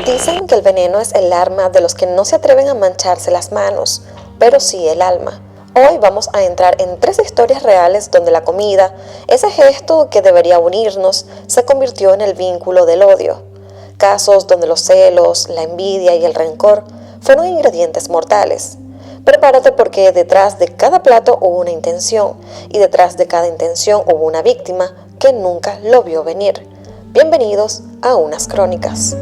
Dicen que el veneno es el arma de los que no se atreven a mancharse las manos, pero sí el alma. Hoy vamos a entrar en 3 historias reales donde la comida, ese gesto que debería unirnos, se convirtió en el vínculo del odio. Casos donde los celos, la envidia y el rencor fueron ingredientes mortales. Prepárate porque detrás de cada plato hubo una intención y detrás de cada intención hubo una víctima que nunca lo vio venir. Bienvenidos a Unas Crónicas.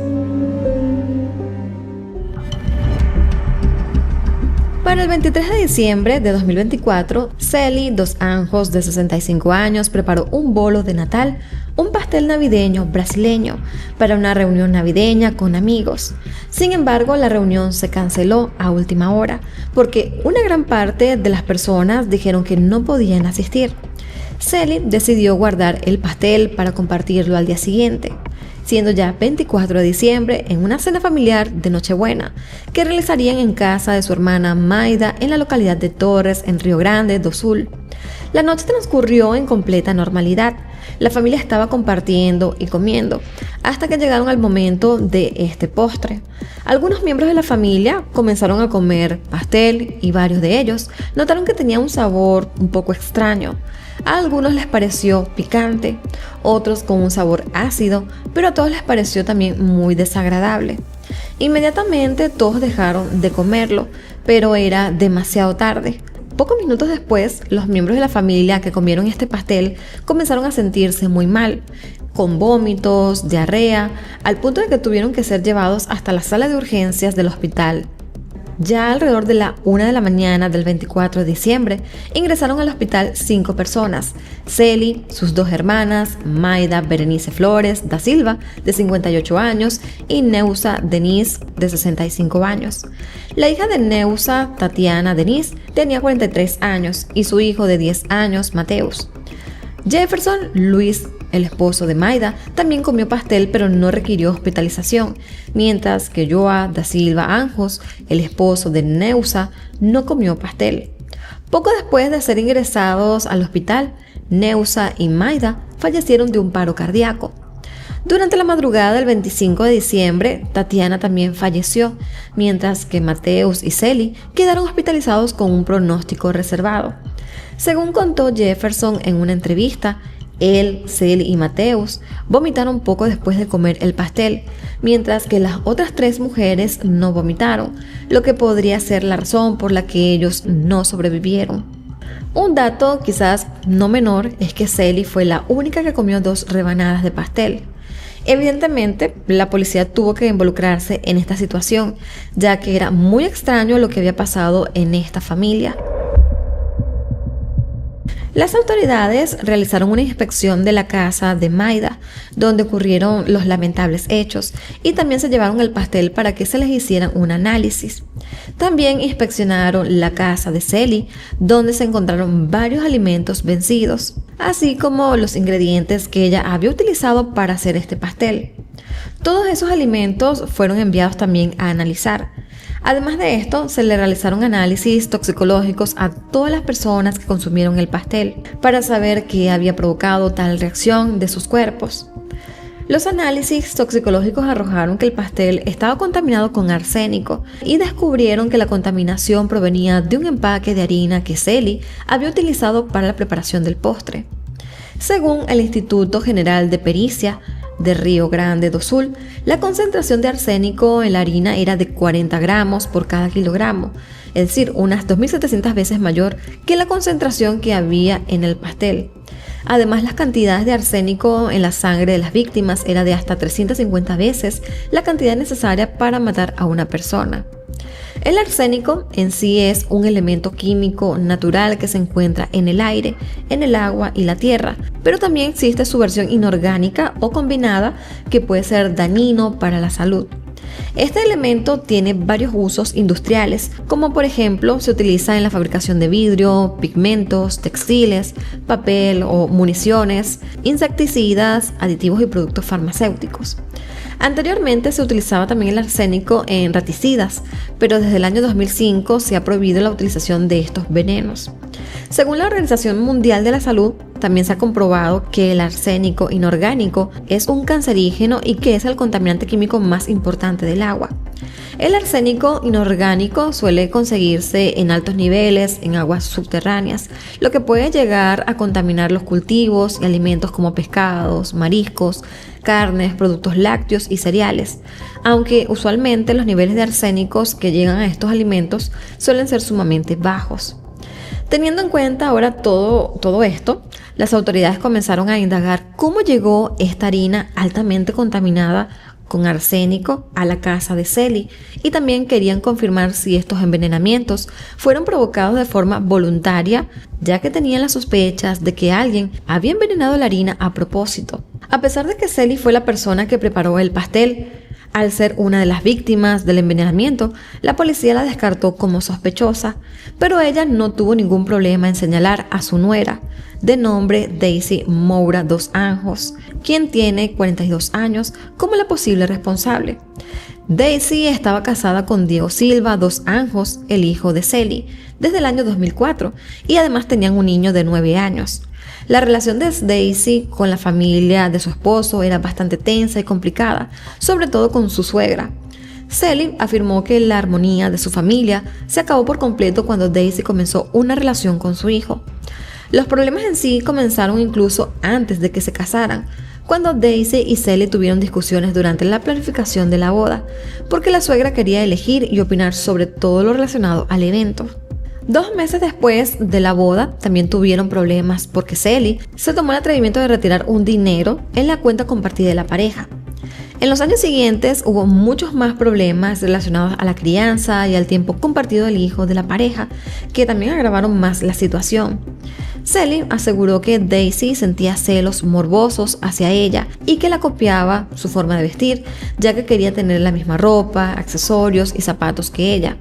Para el 23 de diciembre de 2024, Celi dos Anjos, de 65 años, preparó un bolo de Natal, un pastel navideño brasileño, para una reunión navideña con amigos. Sin embargo, la reunión se canceló a última hora, porque una gran parte de las personas dijeron que no podían asistir. Celi decidió guardar el pastel para compartirlo al día siguiente, siendo ya 24 de diciembre en una cena familiar de Nochebuena que realizarían en casa de su hermana Maida en la localidad de Torres, en Río Grande do Sul. La noche transcurrió en completa normalidad. La familia estaba compartiendo y comiendo hasta que llegaron al momento de este postre. Algunos miembros de la familia comenzaron a comer pastel y varios de ellos notaron que tenía un sabor un poco extraño. A algunos les pareció picante, otros con un sabor ácido, pero a todos les pareció también muy desagradable. Inmediatamente todos dejaron de comerlo, pero era demasiado tarde. Pocos minutos después, los miembros de la familia que comieron este pastel comenzaron a sentirse muy mal, con vómitos, diarrea, al punto de que tuvieron que ser llevados hasta la sala de urgencias del hospital. Ya alrededor de la 1 de la mañana del 24 de diciembre, ingresaron al hospital 5 personas: Celi, sus 2 hermanas, Maida Berenice Flores da Silva, de 58 años, y Neusa Denise, de 65 años. La hija de Neusa, Tatiana Denise, tenía 43 años, y su hijo de 10 años, Mateus. Jefferson Luis, el esposo de Maida, también comió pastel, pero no requirió hospitalización, mientras que Joa da Silva Anjos, el esposo de Neusa, no comió pastel. Poco después de ser ingresados al hospital, Neusa y Maida fallecieron de un paro cardíaco. Durante la madrugada del 25 de diciembre, Tatiana también falleció, mientras que Mateus y Celi quedaron hospitalizados con un pronóstico reservado. Según contó Jefferson en una entrevista, él, Celi y Mateus vomitaron poco después de comer el pastel, mientras que las otras 3 mujeres no vomitaron, lo que podría ser la razón por la que ellos no sobrevivieron. Un dato quizás no menor es que Celi fue la única que comió 2 rebanadas de pastel. Evidentemente, la policía tuvo que involucrarse en esta situación, ya que era muy extraño lo que había pasado en esta familia. Las autoridades realizaron una inspección de la casa de Maida, donde ocurrieron los lamentables hechos, y también se llevaron el pastel para que se les hicieran un análisis. También inspeccionaron la casa de Celi, donde se encontraron varios alimentos vencidos, así como los ingredientes que ella había utilizado para hacer este pastel. Todos esos alimentos fueron enviados también a analizar. Además de esto, se le realizaron análisis toxicológicos a todas las personas que consumieron el pastel para saber qué había provocado tal reacción de sus cuerpos. Los análisis toxicológicos arrojaron que el pastel estaba contaminado con arsénico y descubrieron que la contaminación provenía de un empaque de harina que Celi había utilizado para la preparación del postre. Según el Instituto General de Pericia de Río Grande do Sul, la concentración de arsénico en la harina era de 40 gramos por cada kilogramo, es decir, unas 2.700 veces mayor que la concentración que había en el pastel. Además, las cantidades de arsénico en la sangre de las víctimas era de hasta 350 veces la cantidad necesaria para matar a una persona. El arsénico en sí es un elemento químico natural que se encuentra en el aire, en el agua y la tierra, pero también existe su versión inorgánica o combinada que puede ser dañino para la salud. Este elemento tiene varios usos industriales, como por ejemplo se utiliza en la fabricación de vidrio, pigmentos, textiles, papel o municiones, insecticidas, aditivos y productos farmacéuticos. Anteriormente se utilizaba también el arsénico en raticidas, pero desde el año 2005 se ha prohibido la utilización de estos venenos. Según la Organización Mundial de la Salud, también se ha comprobado que el arsénico inorgánico es un cancerígeno y que es el contaminante químico más importante del agua. El arsénico inorgánico suele conseguirse en altos niveles en aguas subterráneas, lo que puede llegar a contaminar los cultivos y alimentos como pescados, mariscos, carnes, productos lácteos y cereales, aunque usualmente los niveles de arsénicos que llegan a estos alimentos suelen ser sumamente bajos. Teniendo en cuenta ahora todo esto, las autoridades comenzaron a indagar cómo llegó esta harina altamente contaminada con arsénico a la casa de Celly, y también querían confirmar si estos envenenamientos fueron provocados de forma voluntaria, ya que tenían las sospechas de que alguien había envenenado la harina a propósito. A pesar de que Celly fue la persona que preparó el pastel, al ser una de las víctimas del envenenamiento, la policía la descartó como sospechosa, pero ella no tuvo ningún problema en señalar a su nuera, de nombre Daisy Moura dos Anjos, quien tiene 42 años, como la posible responsable. Daisy estaba casada con Diego Silva dos Anjos, el hijo de Celly, desde el año 2004, y además tenían un niño de 9 años. La relación de Daisy con la familia de su esposo era bastante tensa y complicada, sobre todo con su suegra. Celly afirmó que la armonía de su familia se acabó por completo cuando Daisy comenzó una relación con su hijo. Los problemas en sí comenzaron incluso antes de que se casaran, cuando Daisy y Celly tuvieron discusiones durante la planificación de la boda, porque la suegra quería elegir y opinar sobre todo lo relacionado al evento. 2 meses después de la boda también tuvieron problemas porque Celly se tomó el atrevimiento de retirar un dinero en la cuenta compartida de la pareja. En los años siguientes hubo muchos más problemas relacionados a la crianza y al tiempo compartido del hijo de la pareja, que también agravaron más la situación. Celly aseguró que Daisy sentía celos morbosos hacia ella y que la copiaba su forma de vestir, ya que quería tener la misma ropa, accesorios y zapatos que ella.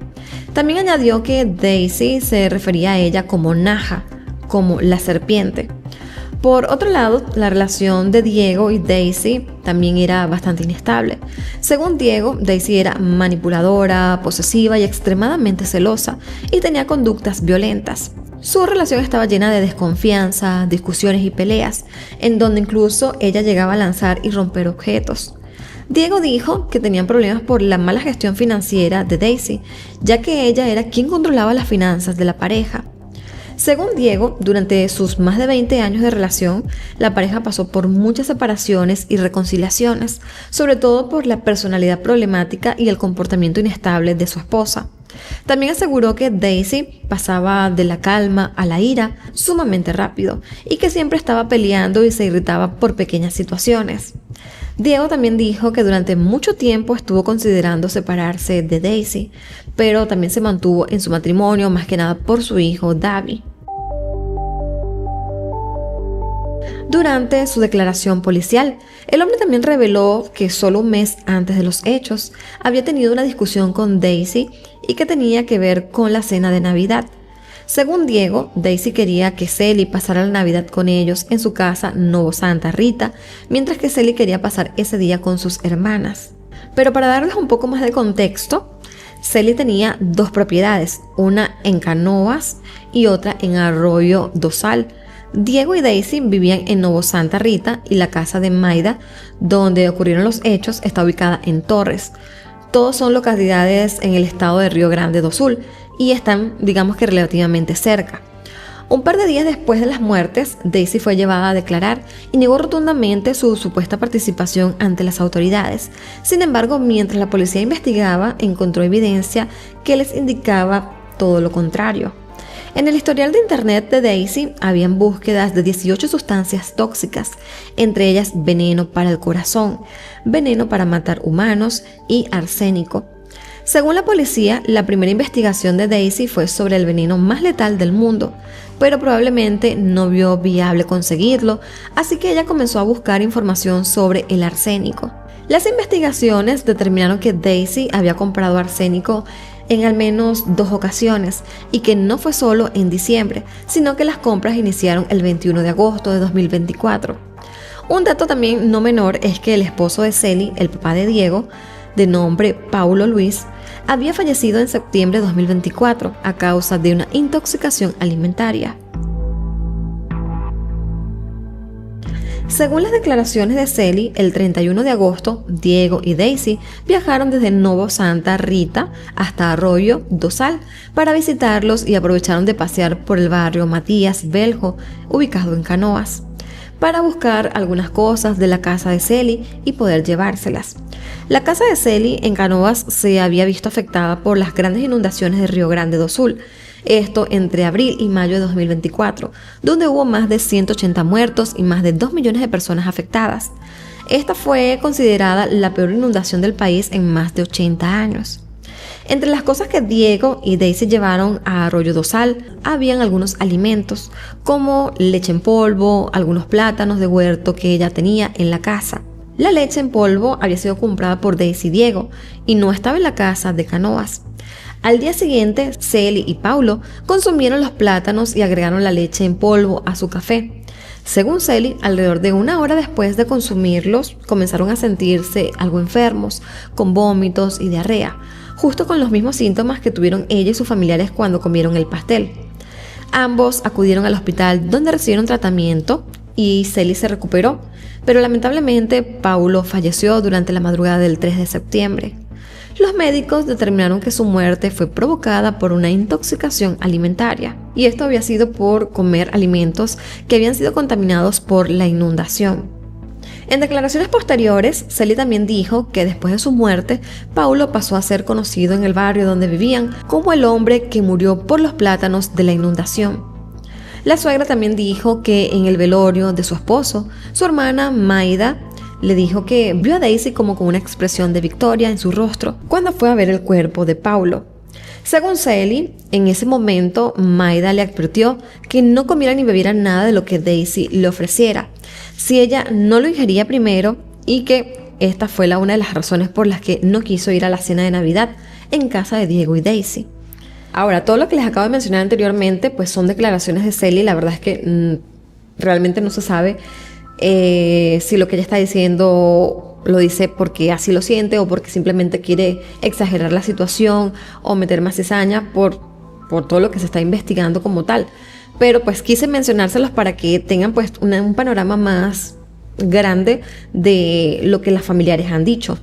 También añadió que Daisy se refería a ella como Naja, como la serpiente. Por otro lado, la relación de Diego y Daisy también era bastante inestable. Según Diego, Daisy era manipuladora, posesiva y extremadamente celosa, y tenía conductas violentas. Su relación estaba llena de desconfianza, discusiones y peleas, en donde incluso ella llegaba a lanzar y romper objetos. Diego dijo que tenían problemas por la mala gestión financiera de Daisy, ya que ella era quien controlaba las finanzas de la pareja. Según Diego, durante sus más de 20 años de relación, la pareja pasó por muchas separaciones y reconciliaciones, sobre todo por la personalidad problemática y el comportamiento inestable de su esposa. También aseguró que Daisy pasaba de la calma a la ira sumamente rápido y que siempre estaba peleando y se irritaba por pequeñas situaciones. Diego también dijo que durante mucho tiempo estuvo considerando separarse de Daisy, pero también se mantuvo en su matrimonio más que nada por su hijo Davi. Durante su declaración policial, el hombre también reveló que solo un mes antes de los hechos había tenido una discusión con Daisy y que tenía que ver con la cena de Navidad. Según Diego, Daisy quería que Celly pasara la Navidad con ellos en su casa Novo Santa Rita, mientras que Celly quería pasar ese día con sus hermanas. Pero para darles un poco más de contexto, Celly tenía 2 propiedades, una en Canoas y otra en Arroyo do Sal. Diego y Daisy vivían en Novo Santa Rita y la casa de Maida, donde ocurrieron los hechos, está ubicada en Torres. Todos son localidades en el estado de Río Grande do Sul y están, digamos que relativamente cerca. Un par de días después de las muertes, Daisy fue llevada a declarar y negó rotundamente su supuesta participación ante las autoridades. Sin embargo, mientras la policía investigaba, encontró evidencia que les indicaba todo lo contrario. En el historial de internet de Daisy habían búsquedas de 18 sustancias tóxicas, entre ellas veneno para el corazón, veneno para matar humanos y arsénico. Según la policía, la primera investigación de Daisy fue sobre el veneno más letal del mundo, pero probablemente no vio viable conseguirlo, así que ella comenzó a buscar información sobre el arsénico. Las investigaciones determinaron que Daisy había comprado arsénico en al menos 2 ocasiones y que no fue solo en diciembre, sino que las compras iniciaron el 21 de agosto de 2024. Un dato también no menor es que el esposo de Celly, el papá de Diego, de nombre Paulo Luis, había fallecido en septiembre de 2024 a causa de una intoxicación alimentaria. Según las declaraciones de Cely, el 31 de agosto, Diego y Daisy viajaron desde Novo Santa Rita hasta Arroyo do Sal para visitarlos y aprovecharon de pasear por el barrio Matías Velho, ubicado en Canoas, para buscar algunas cosas de la casa de Cely y poder llevárselas. La casa de Cely en Canoas se había visto afectada por las grandes inundaciones de Río Grande do Sul, esto entre abril y mayo de 2024, donde hubo más de 180 muertos y más de 2 millones de personas afectadas. Esta fue considerada la peor inundación del país en más de 80 años. Entre las cosas que Diego y Daisy llevaron a Arroyo do Sal, habían algunos alimentos, como leche en polvo, algunos plátanos de huerto que ella tenía en la casa. La leche en polvo había sido comprada por Daisy y Diego y no estaba en la casa de Canoas. Al día siguiente, Cely y Paulo consumieron los plátanos y agregaron la leche en polvo a su café. Según Cely, alrededor de 1 hora después de consumirlos, comenzaron a sentirse algo enfermos, con vómitos y diarrea, justo con los mismos síntomas que tuvieron ella y sus familiares cuando comieron el pastel. Ambos acudieron al hospital donde recibieron tratamiento y Cely se recuperó, pero lamentablemente Paulo falleció durante la madrugada del 3 de septiembre. Los médicos determinaron que su muerte fue provocada por una intoxicación alimentaria, y esto había sido por comer alimentos que habían sido contaminados por la inundación. En declaraciones posteriores, Cely también dijo que después de su muerte, Paulo pasó a ser conocido en el barrio donde vivían como el hombre que murió por los plátanos de la inundación. La suegra también dijo que en el velorio de su esposo, su hermana Maida le dijo que vio a Daisy como con una expresión de victoria en su rostro cuando fue a ver el cuerpo de Paulo. Según Cely, en ese momento Maida le advirtió que no comiera ni bebiera nada de lo que Daisy le ofreciera, si ella no lo ingería primero, y que esta fue una de las razones por las que no quiso ir a la cena de Navidad en casa de Diego y Daisy. Ahora, todo lo que les acabo de mencionar anteriormente pues son declaraciones de Cely. La verdad es que realmente no se sabe si lo que ella está diciendo lo dice porque así lo siente o porque simplemente quiere exagerar la situación o meter más cizaña por todo lo que se está investigando como tal. Pero pues quise mencionárselos para que tengan pues un panorama más grande de lo que las familiares han dicho.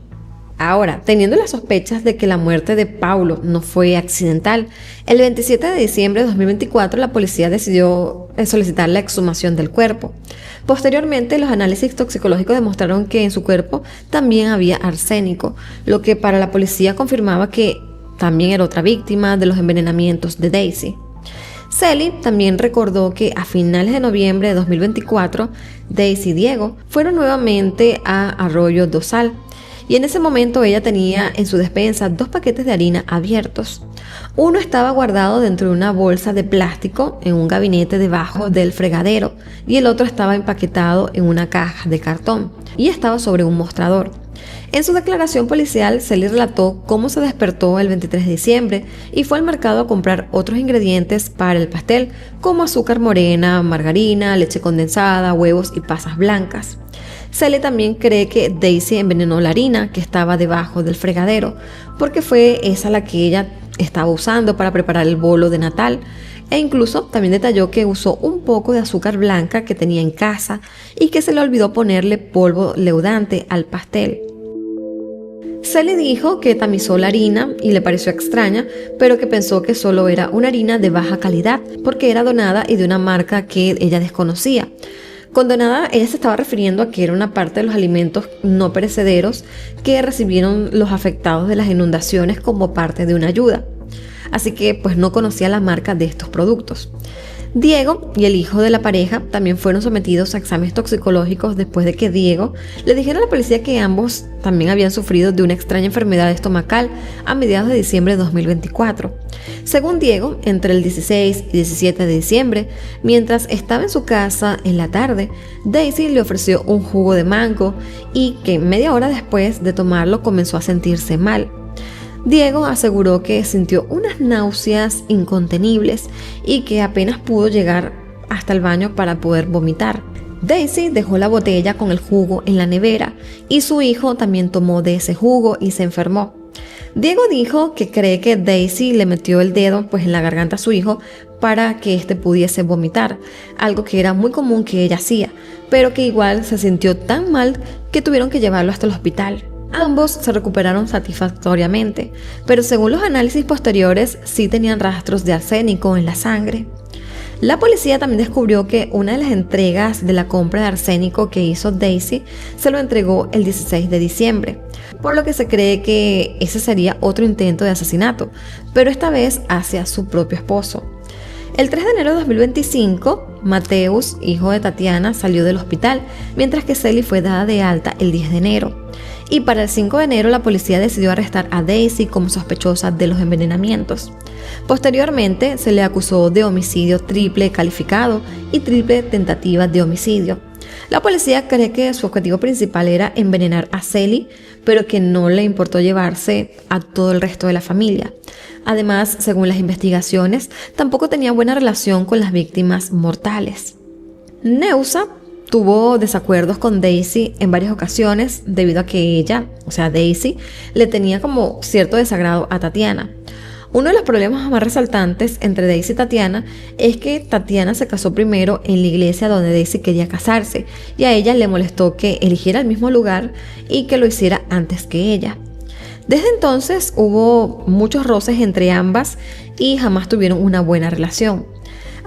Ahora, teniendo las sospechas de que la muerte de Paulo no fue accidental, el 27 de diciembre de 2024 la policía decidió solicitar la exhumación del cuerpo. Posteriormente, los análisis toxicológicos demostraron que en su cuerpo también había arsénico, lo que para la policía confirmaba que también era otra víctima de los envenenamientos de Daisy. Cely también recordó que a finales de noviembre de 2024, Daisy y Diego fueron nuevamente a Arroyo do Sal, y en ese momento ella tenía en su despensa 2 paquetes de harina abiertos. Uno estaba guardado dentro de una bolsa de plástico en un gabinete debajo del fregadero y el otro estaba empaquetado en una caja de cartón y estaba sobre un mostrador. En su declaración policial, Cely relató cómo se despertó el 23 de diciembre y fue al mercado a comprar otros ingredientes para el pastel, como azúcar morena, margarina, leche condensada, huevos y pasas blancas. Cely también cree que Daisy envenenó la harina que estaba debajo del fregadero, porque fue esa la que ella estaba usando para preparar el bolo de Natal, e incluso también detalló que usó un poco de azúcar blanca que tenía en casa y que se le olvidó ponerle polvo leudante al pastel. Cely dijo que tamizó la harina y le pareció extraña, pero que pensó que solo era una harina de baja calidad porque era donada y de una marca que ella desconocía. Con donada, ella se estaba refiriendo a que era una parte de los alimentos no perecederos que recibieron los afectados de las inundaciones como parte de una ayuda. Así que pues no conocía la marca de estos productos. Diego y el hijo de la pareja también fueron sometidos a exámenes toxicológicos después de que Diego le dijera a la policía que ambos también habían sufrido de una extraña enfermedad estomacal a mediados de diciembre de 2024. Según Diego, entre el 16 y 17 de diciembre, mientras estaba en su casa en la tarde, Daisy le ofreció un jugo de mango y que media hora después de tomarlo comenzó a sentirse mal. Diego aseguró que sintió unas náuseas incontenibles y que apenas pudo llegar hasta el baño para poder vomitar. Daisy dejó la botella con el jugo en la nevera y su hijo también tomó de ese jugo y se enfermó. Diego dijo que cree que Daisy le metió el dedo en la garganta a su hijo para que éste pudiese vomitar, algo que era muy común que ella hacía, pero que igual se sintió tan mal que tuvieron que llevarlo hasta el hospital. Ambos se recuperaron satisfactoriamente, pero según los análisis posteriores sí tenían rastros de arsénico en la sangre. La policía también descubrió que una de las entregas de la compra de arsénico que hizo Daisy se lo entregó el 16 de diciembre, por lo que se cree que ese sería otro intento de asesinato, pero esta vez hacia su propio esposo. El 3 de enero de 2025, Mateus, hijo de Tatiana, salió del hospital, mientras que Celly fue dada de alta el 10 de enero. Y para el 5 de enero la policía decidió arrestar a Daisy como sospechosa de los envenenamientos. Posteriormente se le acusó de homicidio triple calificado y triple tentativa de homicidio. La policía cree que su objetivo principal era envenenar a Celly, pero que no le importó llevarse a todo el resto de la familia. Además, según las investigaciones, tampoco tenía buena relación con las víctimas mortales. Neusa tuvo desacuerdos con Daisy en varias ocasiones debido a que ella, o sea Daisy, le tenía como cierto desagrado a Tatiana. Uno de los problemas más resaltantes entre Daisy y Tatiana es que Tatiana se casó primero en la iglesia donde Daisy quería casarse y a ella le molestó que eligiera el mismo lugar y que lo hiciera antes que ella. Desde entonces hubo muchos roces entre ambas y jamás tuvieron una buena relación.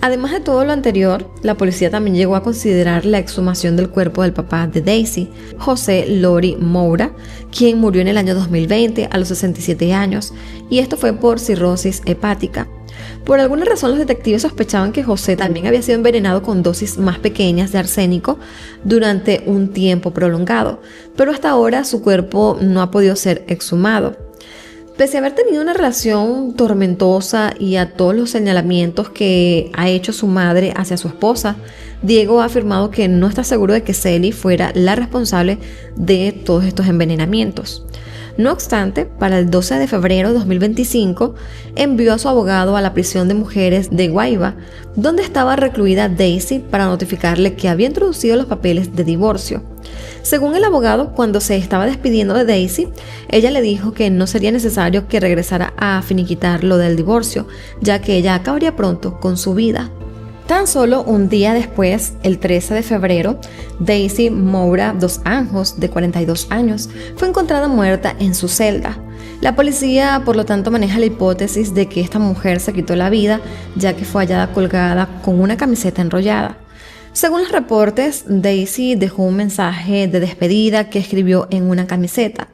Además de todo lo anterior, la policía también llegó a considerar la exhumación del cuerpo del papá de Daisy, José Lori Moura, quien murió en el año 2020 a los 67 años, y esto fue por cirrosis hepática. Por alguna razón los detectives sospechaban que José también había sido envenenado con dosis más pequeñas de arsénico durante un tiempo prolongado, pero hasta ahora su cuerpo no ha podido ser exhumado. Pese a haber tenido una relación tormentosa y a todos los señalamientos que ha hecho su madre hacia su esposa, Diego ha afirmado que no está seguro de que Celly fuera la responsable de todos estos envenenamientos. No obstante, para el 12 de febrero de 2025, envió a su abogado a la prisión de mujeres de Guaíba, donde estaba recluida Daisy, para notificarle que había introducido los papeles de divorcio. Según el abogado, cuando se estaba despidiendo de Daisy, ella le dijo que no sería necesario que regresara a finiquitar lo del divorcio, ya que ella acabaría pronto con su vida. Tan solo un día después, el 13 de febrero, Daisy Moura dos Anjos, de 42 años, fue encontrada muerta en su celda. La policía, por lo tanto, maneja la hipótesis de que esta mujer se quitó la vida, ya que fue hallada colgada con una camiseta enrollada. Según los reportes, Daisy dejó un mensaje de despedida que escribió en una camiseta.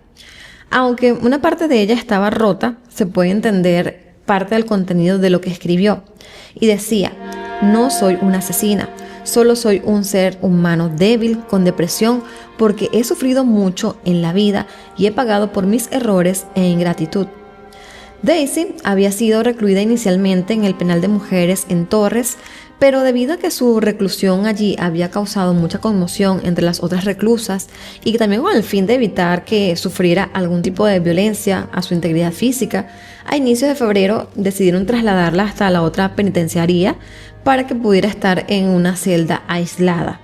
Aunque una parte de ella estaba rota, se puede entender parte del contenido de lo que escribió. Y decía: "No soy una asesina, solo soy un ser humano débil con depresión porque he sufrido mucho en la vida y he pagado por mis errores e ingratitud". Daisy había sido recluida inicialmente en el penal de mujeres en Torres, pero debido a que su reclusión allí había causado mucha conmoción entre las otras reclusas y también con el fin de evitar que sufriera algún tipo de violencia a su integridad física, a inicios de febrero decidieron trasladarla hasta la otra penitenciaría para que pudiera estar en una celda aislada.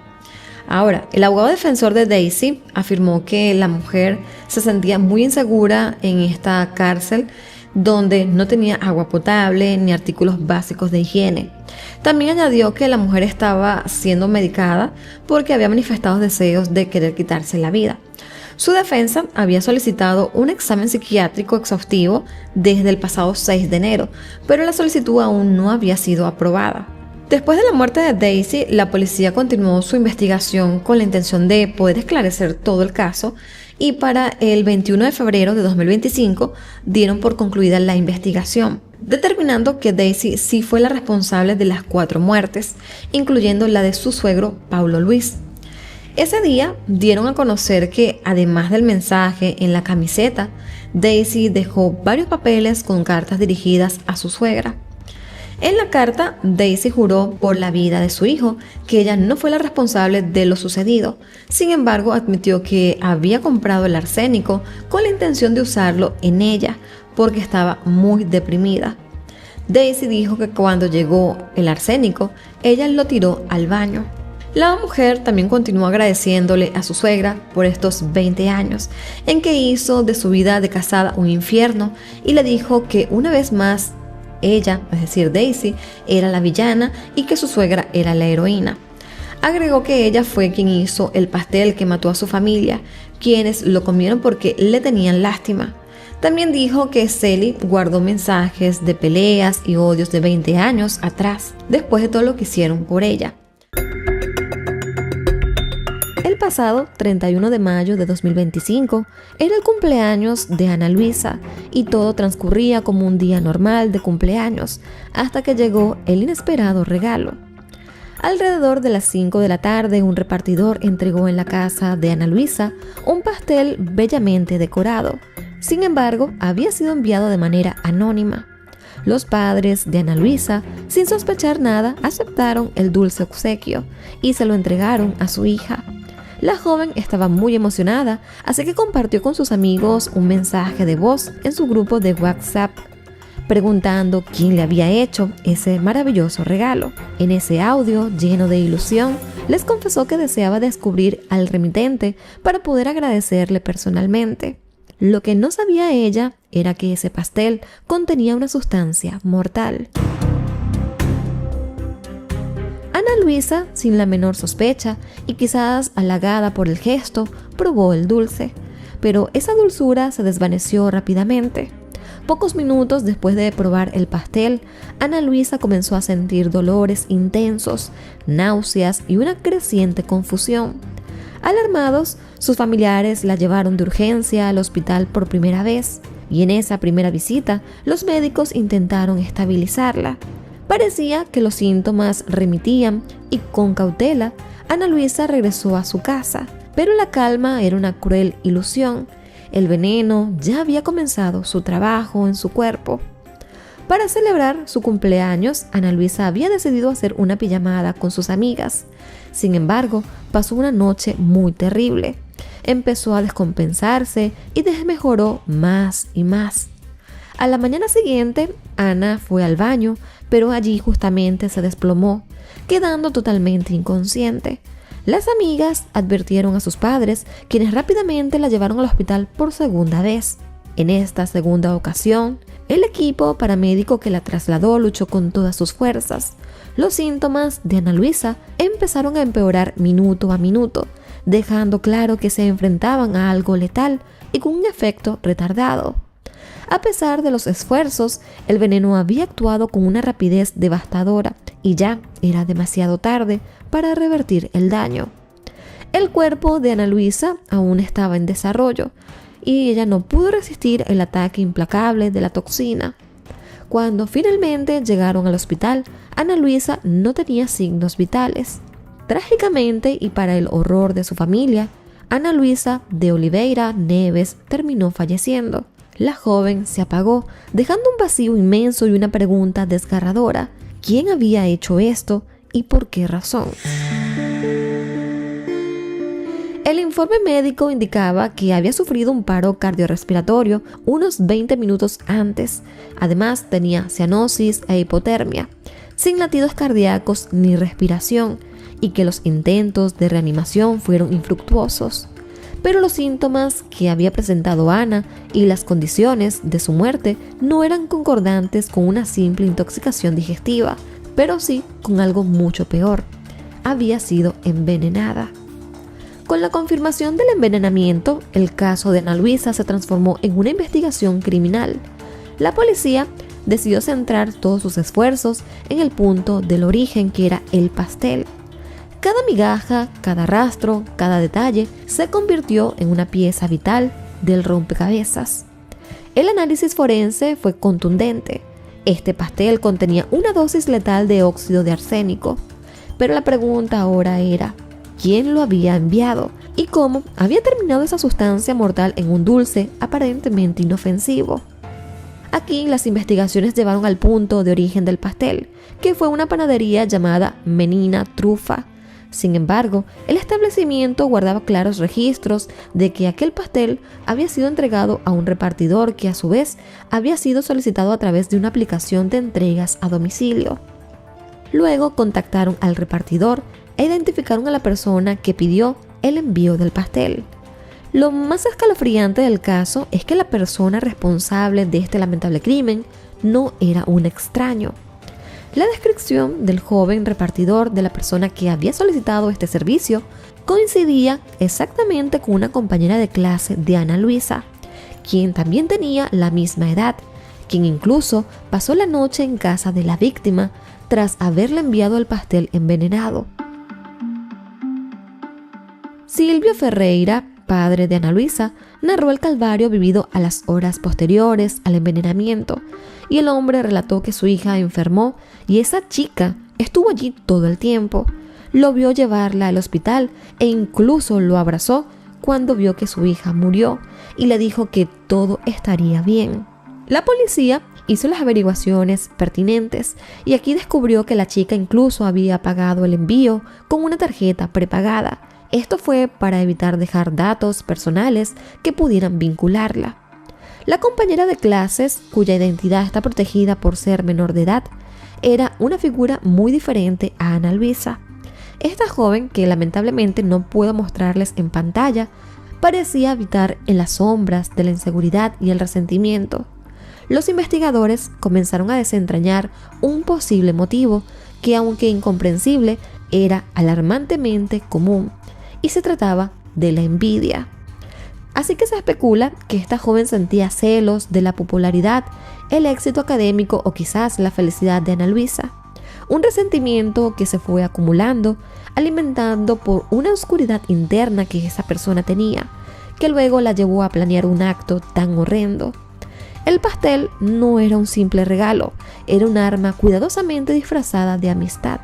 Ahora, el abogado defensor de Daisy afirmó que la mujer se sentía muy insegura en esta cárcel, donde no tenía agua potable ni artículos básicos de higiene. También añadió que la mujer estaba siendo medicada porque había manifestado deseos de querer quitarse la vida. Su defensa había solicitado un examen psiquiátrico exhaustivo desde el pasado 6 de enero, pero la solicitud aún no había sido aprobada. Después de la muerte de Daisy, la policía continuó su investigación con la intención de poder esclarecer todo el caso, y para el 21 de febrero de 2025 dieron por concluida la investigación, determinando que Daisy sí fue la responsable de las 4 muertes, incluyendo la de su suegro Paulo Luis. Ese día dieron a conocer que, además del mensaje en la camiseta, Daisy dejó varios papeles con cartas dirigidas a su suegra. En la carta, Daisy juró por la vida de su hijo que ella no fue la responsable de lo sucedido. Sin embargo, admitió que había comprado el arsénico con la intención de usarlo en ella porque estaba muy deprimida. Daisy dijo que cuando llegó el arsénico, ella lo tiró al baño. La mujer también continuó agradeciéndole a su suegra por estos 20 años en que hizo de su vida de casada un infierno, y le dijo que una vez más ella, es decir Daisy, era la villana y que su suegra era la heroína. Agregó que ella fue quien hizo el pastel que mató a su familia, quienes lo comieron porque le tenían lástima. También dijo que Celly guardó mensajes de peleas y odios de 20 años atrás, después de todo lo que hicieron por ella. El pasado 31 de mayo de 2025 era el cumpleaños de Ana Luisa y todo transcurría como un día normal de cumpleaños, hasta que llegó el inesperado regalo. Alrededor de las 5 de la tarde, un repartidor entregó en la casa de Ana Luisa un pastel bellamente decorado. Sin embargo, había sido enviado de manera anónima. Los padres de Ana Luisa, sin sospechar nada, aceptaron el dulce obsequio y se lo entregaron a su hija. La joven estaba muy emocionada, así que compartió con sus amigos un mensaje de voz en su grupo de WhatsApp, preguntando quién le había hecho ese maravilloso regalo. En ese audio, lleno de ilusión, les confesó que deseaba descubrir al remitente para poder agradecerle personalmente. Lo que no sabía ella era que ese pastel contenía una sustancia mortal. Ana Luisa, sin la menor sospecha y quizás halagada por el gesto, probó el dulce, pero esa dulzura se desvaneció rápidamente. Pocos minutos después de probar el pastel, Ana Luisa comenzó a sentir dolores intensos, náuseas y una creciente confusión. Alarmados, sus familiares la llevaron de urgencia al hospital por primera vez, y en esa primera visita, los médicos intentaron estabilizarla. Parecía que los síntomas remitían y con cautela, Ana Luisa regresó a su casa, pero la calma era una cruel ilusión. El veneno ya había comenzado su trabajo en su cuerpo. Para celebrar su cumpleaños, Ana Luisa había decidido hacer una pijamada con sus amigas. Sin embargo, pasó una noche muy terrible. Empezó a descompensarse y desmejoró más y más. A la mañana siguiente, Ana fue al baño, pero allí justamente se desplomó, quedando totalmente inconsciente. Las amigas advirtieron a sus padres, quienes rápidamente la llevaron al hospital por segunda vez. En esta segunda ocasión, el equipo paramédico que la trasladó luchó con todas sus fuerzas. Los síntomas de Ana Luisa empezaron a empeorar minuto a minuto, dejando claro que se enfrentaban a algo letal y con un efecto retardado. A pesar de los esfuerzos, el veneno había actuado con una rapidez devastadora y ya era demasiado tarde para revertir el daño. El cuerpo de Ana Luisa aún estaba en desarrollo y ella no pudo resistir el ataque implacable de la toxina. Cuando finalmente llegaron al hospital, Ana Luisa no tenía signos vitales. Trágicamente, y para el horror de su familia, Ana Luisa de Oliveira Neves terminó falleciendo. La joven se apagó, dejando un vacío inmenso y una pregunta desgarradora: ¿quién había hecho esto y por qué razón? El informe médico indicaba que había sufrido un paro cardiorrespiratorio unos 20 minutos antes. Además, tenía cianosis e hipotermia, sin latidos cardíacos ni respiración, y que los intentos de reanimación fueron infructuosos. Pero los síntomas que había presentado Ana y las condiciones de su muerte no eran concordantes con una simple intoxicación digestiva, pero sí con algo mucho peor: había sido envenenada. Con la confirmación del envenenamiento, el caso de Ana Luisa se transformó en una investigación criminal. La policía decidió centrar todos sus esfuerzos en el punto del origen, que era el pastel. Cada migaja, cada rastro, cada detalle se convirtió en una pieza vital del rompecabezas. El análisis forense fue contundente. Este pastel contenía una dosis letal de óxido de arsénico. Pero la pregunta ahora era: ¿quién lo había enviado? ¿Y cómo había terminado esa sustancia mortal en un dulce aparentemente inofensivo? Aquí las investigaciones llevaron al punto de origen del pastel, que fue una panadería llamada Menina Trufa. Sin embargo, el establecimiento guardaba claros registros de que aquel pastel había sido entregado a un repartidor que a su vez había sido solicitado a través de una aplicación de entregas a domicilio. Luego contactaron al repartidor e identificaron a la persona que pidió el envío del pastel. Lo más escalofriante del caso es que la persona responsable de este lamentable crimen no era un extraño. La descripción del joven repartidor de la persona que había solicitado este servicio coincidía exactamente con una compañera de clase de Ana Luisa, quien también tenía la misma edad, quien incluso pasó la noche en casa de la víctima tras haberle enviado el pastel envenenado. Silvio Ferreira, padre de Ana Luisa, narró el calvario vivido a las horas posteriores al envenenamiento, y el hombre relató que su hija enfermó y esa chica estuvo allí todo el tiempo. Lo vio llevarla al hospital e incluso lo abrazó cuando vio que su hija murió y le dijo que todo estaría bien. La policía hizo las averiguaciones pertinentes y aquí descubrió que la chica incluso había pagado el envío con una tarjeta prepagada. Esto fue para evitar dejar datos personales que pudieran vincularla. La compañera de clases, cuya identidad está protegida por ser menor de edad, era una figura muy diferente a Ana Luisa. Esta joven, que lamentablemente no puedo mostrarles en pantalla, parecía habitar en las sombras de la inseguridad y el resentimiento. Los investigadores comenzaron a desentrañar un posible motivo que, aunque incomprensible, era alarmantemente común, y se trataba de la envidia. Así que se especula que esta joven sentía celos de la popularidad, el éxito académico o quizás la felicidad de Ana Luisa. Un resentimiento que se fue acumulando, alimentando por una oscuridad interna que esa persona tenía, que luego la llevó a planear un acto tan horrendo. El pastel no era un simple regalo, era un arma cuidadosamente disfrazada de amistad.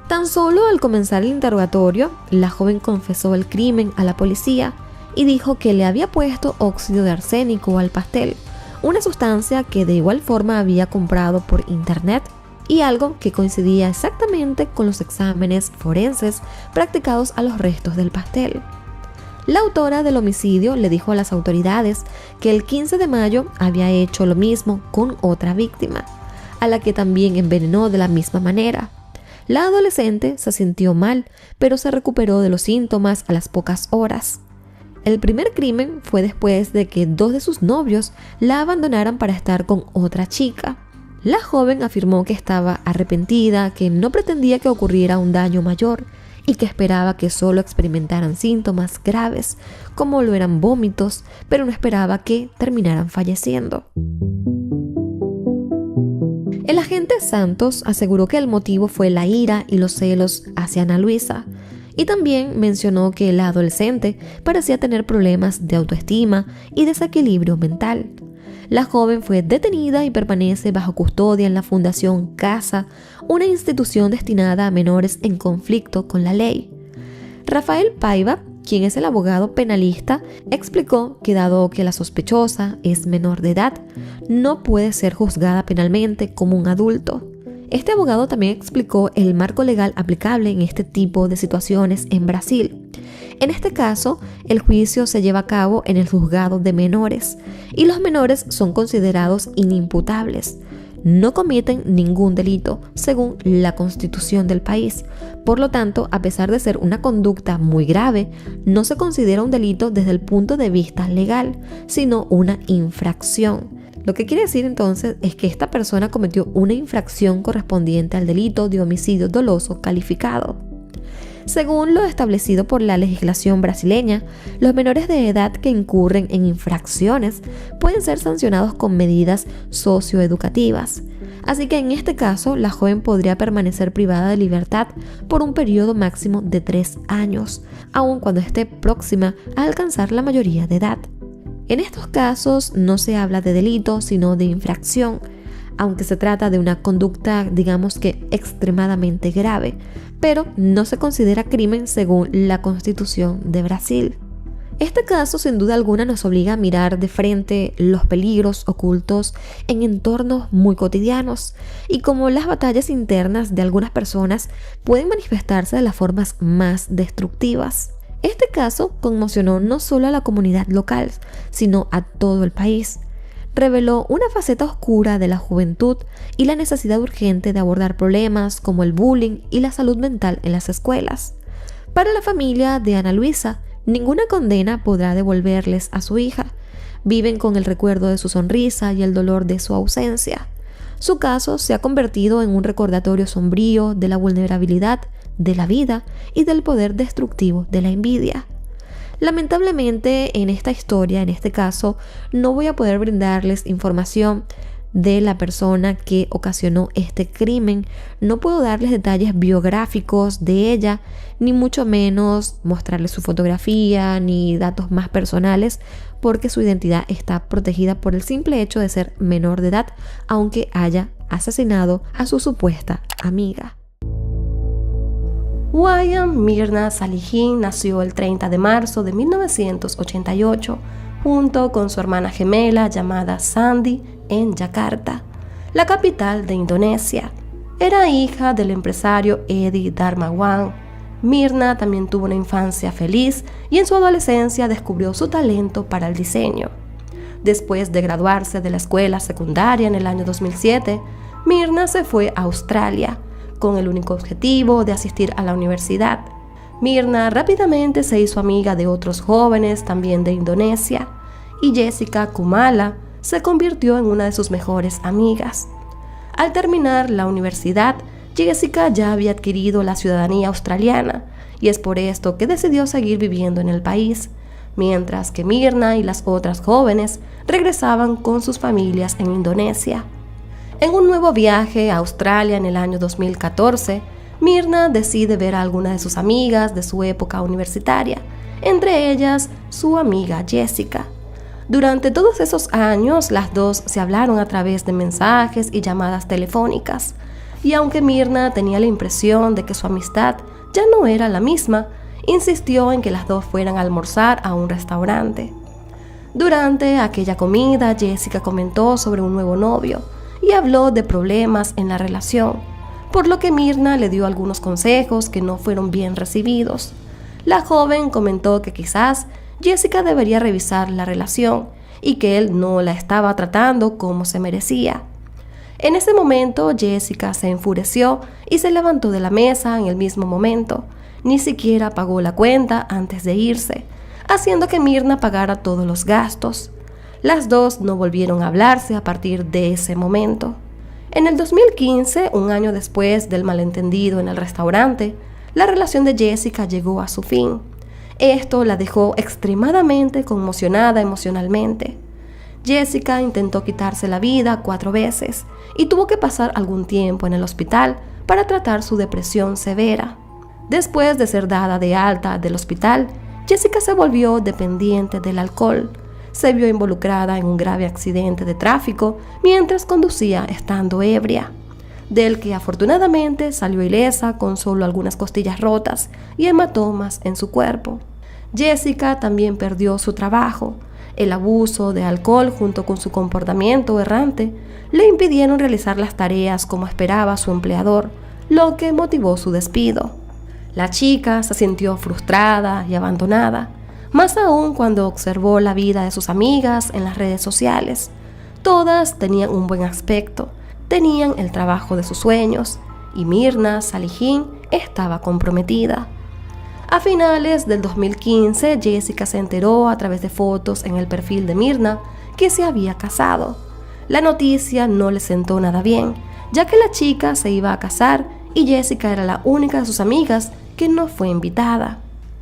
Tan solo al comenzar el interrogatorio, la joven confesó el crimen a la policía y dijo que le había puesto óxido de arsénico al pastel, una sustancia que de igual forma había comprado por internet y algo que coincidía exactamente con los exámenes forenses practicados a los restos del pastel. La autora del homicidio le dijo a las autoridades que el 15 de mayo había hecho lo mismo con otra víctima, a la que también envenenó de la misma manera. La adolescente se sintió mal, pero se recuperó de los síntomas a las pocas horas. El primer crimen fue después de que 2 de sus novios la abandonaran para estar con otra chica. La joven afirmó que estaba arrepentida, que no pretendía que ocurriera un daño mayor y que esperaba que solo experimentaran síntomas graves, como lo eran vómitos, pero no esperaba que terminaran falleciendo. El agente Santos aseguró que el motivo fue la ira y los celos hacia Ana Luisa, y también mencionó que la adolescente parecía tener problemas de autoestima y desequilibrio mental. La joven fue detenida y permanece bajo custodia en la Fundación CASA, una institución destinada a menores en conflicto con la ley. Rafael Paiva, quien es el abogado penalista, explicó que dado que la sospechosa es menor de edad, no puede ser juzgada penalmente como un adulto. Este abogado también explicó el marco legal aplicable en este tipo de situaciones en Brasil. En este caso, el juicio se lleva a cabo en el juzgado de menores y los menores son considerados inimputables. No cometen ningún delito, según la Constitución del país. Por lo tanto, a pesar de ser una conducta muy grave, no se considera un delito desde el punto de vista legal, sino una infracción. Lo que quiere decir entonces es que esta persona cometió una infracción correspondiente al delito de homicidio doloso calificado. Según lo establecido por la legislación brasileña, los menores de edad que incurren en infracciones pueden ser sancionados con medidas socioeducativas. Así que en este caso, la joven podría permanecer privada de libertad por un periodo máximo de 3 años, aun cuando esté próxima a alcanzar la mayoría de edad. En estos casos no se habla de delito, sino de infracción, aunque se trata de una conducta, digamos que extremadamente grave, pero no se considera crimen según la Constitución de Brasil. Este caso sin duda alguna nos obliga a mirar de frente los peligros ocultos en entornos muy cotidianos y cómo las batallas internas de algunas personas pueden manifestarse de las formas más destructivas. Este caso conmocionó no solo a la comunidad local, sino a todo el país. Reveló una faceta oscura de la juventud y la necesidad urgente de abordar problemas como el bullying y la salud mental en las escuelas. Para la familia de Ana Luisa, ninguna condena podrá devolverles a su hija. Viven con el recuerdo de su sonrisa y el dolor de su ausencia. Su caso se ha convertido en un recordatorio sombrío de la vulnerabilidad de la vida y del poder destructivo de la envidia. Lamentablemente, en esta historia, en este caso, no voy a poder brindarles información de la persona que ocasionó este crimen. No puedo darles detalles biográficos de ella, ni mucho menos mostrarles su fotografía, ni datos más personales, porque su identidad está protegida por el simple hecho de ser menor de edad, aunque haya asesinado a su supuesta amiga. Wayam Mirna Salihin nació el 30 de marzo de 1988 junto con su hermana gemela llamada Sandy en Yakarta, la capital de Indonesia. Era hija del empresario Edi Darmawan. Mirna también tuvo una infancia feliz y en su adolescencia descubrió su talento para el diseño. Después de graduarse de la escuela secundaria en el año 2007, Mirna se fue a Australia con el único objetivo de asistir a la universidad. Mirna rápidamente se hizo amiga de otros jóvenes también de Indonesia y Jessica Kumala se convirtió en una de sus mejores amigas. Al terminar la universidad, Jessica ya había adquirido la ciudadanía australiana y es por esto que decidió seguir viviendo en el país, mientras que Mirna y las otras jóvenes regresaban con sus familias en Indonesia. En un nuevo viaje a Australia en el año 2014, Mirna decide ver a algunas de sus amigas de su época universitaria, entre ellas su amiga Jessica. Durante todos esos años, las dos se hablaron a través de mensajes y llamadas telefónicas, y aunque Mirna tenía la impresión de que su amistad ya no era la misma, insistió en que las dos fueran a almorzar a un restaurante. Durante aquella comida, Jessica comentó sobre un nuevo novio y habló de problemas en la relación, por lo que Mirna le dio algunos consejos que no fueron bien recibidos. La joven comentó que quizás Jessica debería revisar la relación y que él no la estaba tratando como se merecía. En ese momento, Jessica se enfureció y se levantó de la mesa en el mismo momento. Ni siquiera pagó la cuenta antes de irse, haciendo que Mirna pagara todos los gastos. Las dos no volvieron a hablarse a partir de ese momento. En el 2015, un año después del malentendido en el restaurante, la relación de Jessica llegó a su fin. Esto la dejó extremadamente conmocionada emocionalmente. Jessica intentó quitarse la vida 4 veces y tuvo que pasar algún tiempo en el hospital para tratar su depresión severa. Después de ser dada de alta del hospital, Jessica se volvió dependiente del alcohol. Se vio involucrada en un grave accidente de tráfico mientras conducía estando ebria, del que afortunadamente salió ilesa con solo algunas costillas rotas y hematomas en su cuerpo. Jessica también perdió su trabajo. El abuso de alcohol junto con su comportamiento errante le impidieron realizar las tareas como esperaba su empleador, lo que motivó su despido. La chica se sintió frustrada y abandonada, más aún cuando observó la vida de sus amigas en las redes sociales. Todas tenían un buen aspecto, tenían el trabajo de sus sueños, y Mirna Salihin estaba comprometida. A finales del 2015, Jessica se enteró a través de fotos en el perfil de Mirna que se había casado. La noticia no le sentó nada bien, ya que la chica se iba a casar y Jessica era la única de sus amigas que no fue invitada.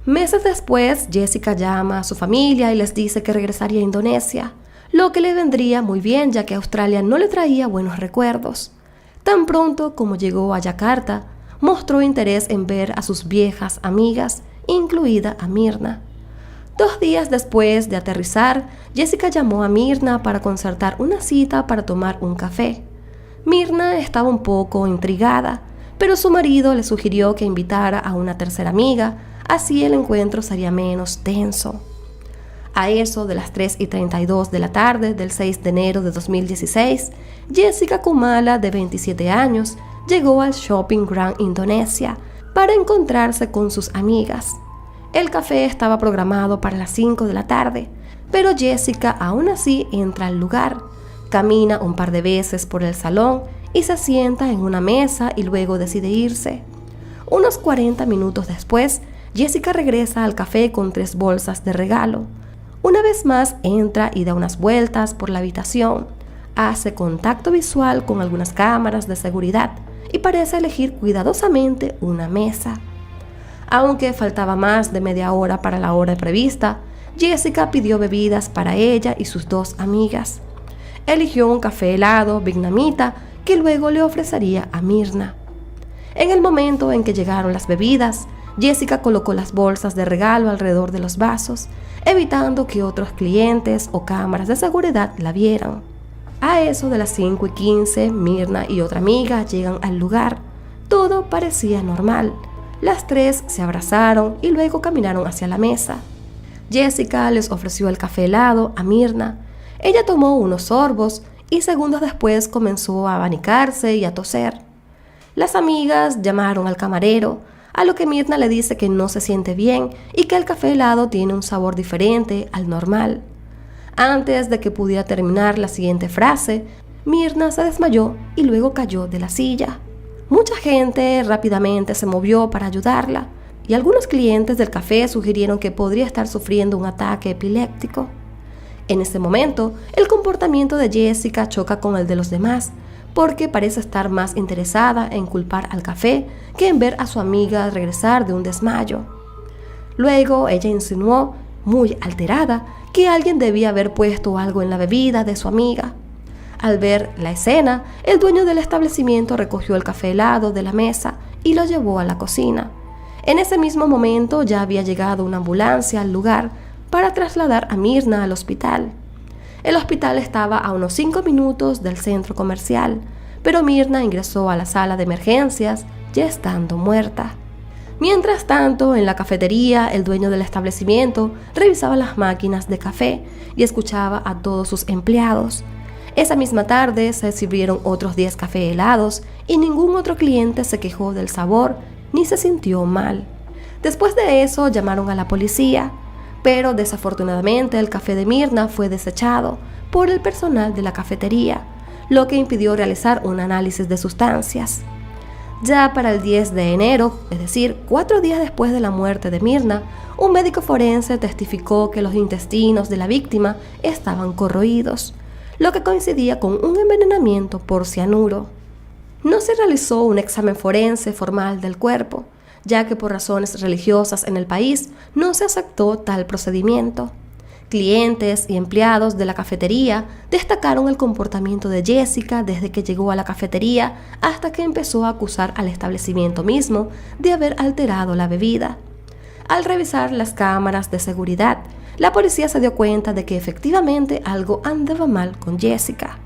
Meses después, Jessica llama a su familia y les dice que regresaría a Indonesia, lo que le vendría muy bien ya que Australia no le traía buenos recuerdos. Tan pronto como llegó a Yakarta, mostró interés en ver a sus viejas amigas, incluida a Mirna. 2 días después de aterrizar, Jessica llamó a Mirna para concertar una cita para tomar un café. Mirna estaba un poco intrigada, pero su marido le sugirió que invitara a una tercera amiga, así el encuentro sería menos tenso. A eso de las 3:32 de la tarde del 6 de enero de 2016, Jessica Kumala, de 27 años, llegó al Shopping Grand Indonesia para encontrarse con sus amigas. El café estaba programado para las 5 de la tarde, pero Jessica aún así entra al lugar, camina un par de veces por el salón y se sienta en una mesa y luego decide irse. Unos 40 minutos después, Jessica regresa al café con 3 bolsas de regalo. Una vez más entra y da unas vueltas por la habitación. hace contacto visual con algunas cámaras de seguridad y parece elegir cuidadosamente una mesa. Aunque faltaba más de media hora para la hora prevista, Jessica pidió bebidas para ella y sus dos amigas. Eligió un café helado vietnamita que luego le ofrecería a Myrna. En el momento en que llegaron las bebidas, Jessica colocó las bolsas de regalo alrededor de los vasos, evitando que otros clientes o cámaras de seguridad la vieran. A eso de las 5:15, Myrna y otra amiga llegan al lugar. Todo parecía normal. Las tres se abrazaron y luego caminaron hacia la mesa. Jessica les ofreció el café helado a Myrna. Ella tomó unos sorbos y segundos después comenzó a abanicarse y a toser. Las amigas llamaron al camarero, a lo que Myrna le dice que no se siente bien y que el café helado tiene un sabor diferente al normal. Antes de que pudiera terminar la siguiente frase, Myrna se desmayó y luego cayó de la silla. Mucha gente rápidamente se movió para ayudarla y algunos clientes del café sugirieron que podría estar sufriendo un ataque epiléptico. En ese momento, el comportamiento de Jessica choca con el de los demás, porque parece estar más interesada en culpar al café que en ver a su amiga regresar de un desmayo. Luego, ella insinuó, muy alterada, que alguien debía haber puesto algo en la bebida de su amiga. Al ver la escena, el dueño del establecimiento recogió el café helado de la mesa y lo llevó a la cocina. En ese mismo momento ya había llegado una ambulancia al lugar para trasladar a Myrna al hospital. El hospital estaba a unos 5 minutos del centro comercial, pero Myrna ingresó a la sala de emergencias ya estando muerta. Mientras tanto, en la cafetería, el dueño del establecimiento revisaba las máquinas de café y escuchaba a todos sus empleados. Esa misma tarde se sirvieron otros 10 cafés helados y ningún otro cliente se quejó del sabor ni se sintió mal. Después de eso llamaron a la policía, pero desafortunadamente el café de Myrna fue desechado por el personal de la cafetería, lo que impidió realizar un análisis de sustancias. Ya para el 10 de enero, es decir, 4 días después de la muerte de Myrna, un médico forense testificó que los intestinos de la víctima estaban corroídos, lo que coincidía con un envenenamiento por cianuro. No se realizó un examen forense formal del cuerpo, ya que por razones religiosas en el país no se aceptó tal procedimiento. Clientes y empleados de la cafetería destacaron el comportamiento de Jessica desde que llegó a la cafetería hasta que empezó a acusar al establecimiento mismo de haber alterado la bebida. Al revisar las cámaras de seguridad, la policía se dio cuenta de que efectivamente algo andaba mal con Jessica.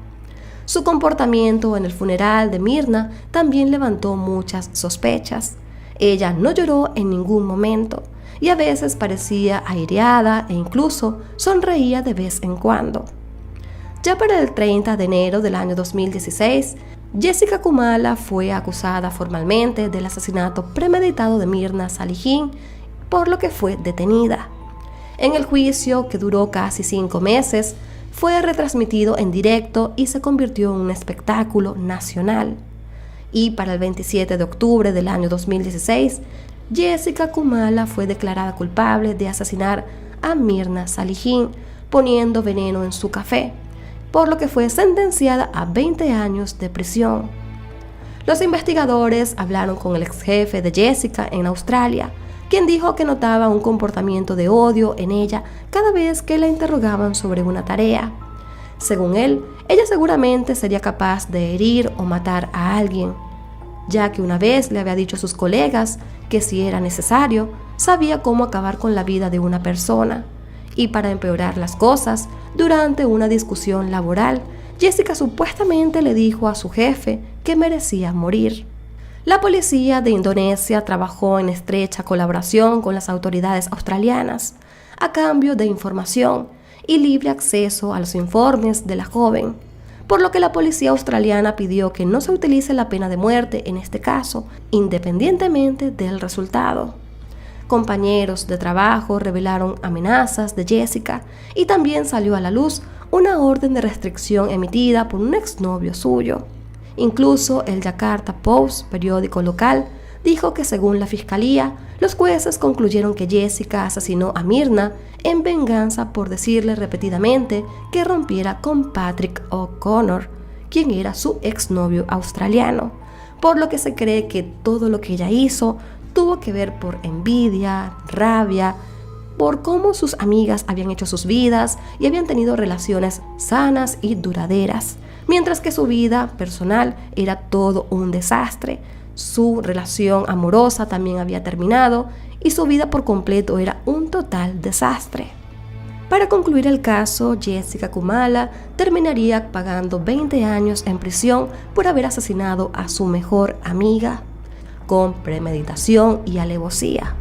Su comportamiento en el funeral de Myrna también levantó muchas sospechas. Ella no lloró en ningún momento y a veces parecía aireada e incluso sonreía de vez en cuando. Ya para el 30 de enero del año 2016, Jessica Khumalo fue acusada formalmente del asesinato premeditado de Myrna Salihin, por lo que fue detenida. En el juicio, que duró casi 5 meses, fue retransmitido en directo y se convirtió en un espectáculo nacional. Y para el 27 de octubre del año 2016, Jessica Khumalo fue declarada culpable de asesinar a Myrna Salihin poniendo veneno en su café, por lo que fue sentenciada a 20 años de prisión. Los investigadores hablaron con el ex jefe de Jessica en Australia, quien dijo que notaba un comportamiento de odio en ella cada vez que la interrogaban sobre una tarea. Según él, ella seguramente sería capaz de herir o matar a alguien, ya que una vez le había dicho a sus colegas que si era necesario, sabía cómo acabar con la vida de una persona. Y para empeorar las cosas, durante una discusión laboral, Jessica supuestamente le dijo a su jefe que merecía morir. La policía de Indonesia trabajó en estrecha colaboración con las autoridades australianas, a cambio de información y libre acceso a los informes de la joven, por lo que la policía australiana pidió que no se utilice la pena de muerte en este caso, independientemente del resultado. Compañeros de trabajo revelaron amenazas de Jessica y también salió a la luz una orden de restricción emitida por un exnovio suyo. Incluso el Jakarta Post, periódico local, dijo que según la fiscalía, Los jueces concluyeron que Jessica asesinó a Myrna en venganza por decirle repetidamente que rompiera con Patrick O'Connor, quien era su exnovio australiano, por lo que se cree que todo lo que ella hizo tuvo que ver por envidia, rabia, por cómo sus amigas habían hecho sus vidas y habían tenido relaciones sanas y duraderas, mientras que su vida personal era todo un desastre. Su relación amorosa también había terminado y su vida por completo era un total desastre. Para concluir el caso, Jessica Kumala terminaría pagando 20 años en prisión por haber asesinado a su mejor amiga con premeditación y alevosía.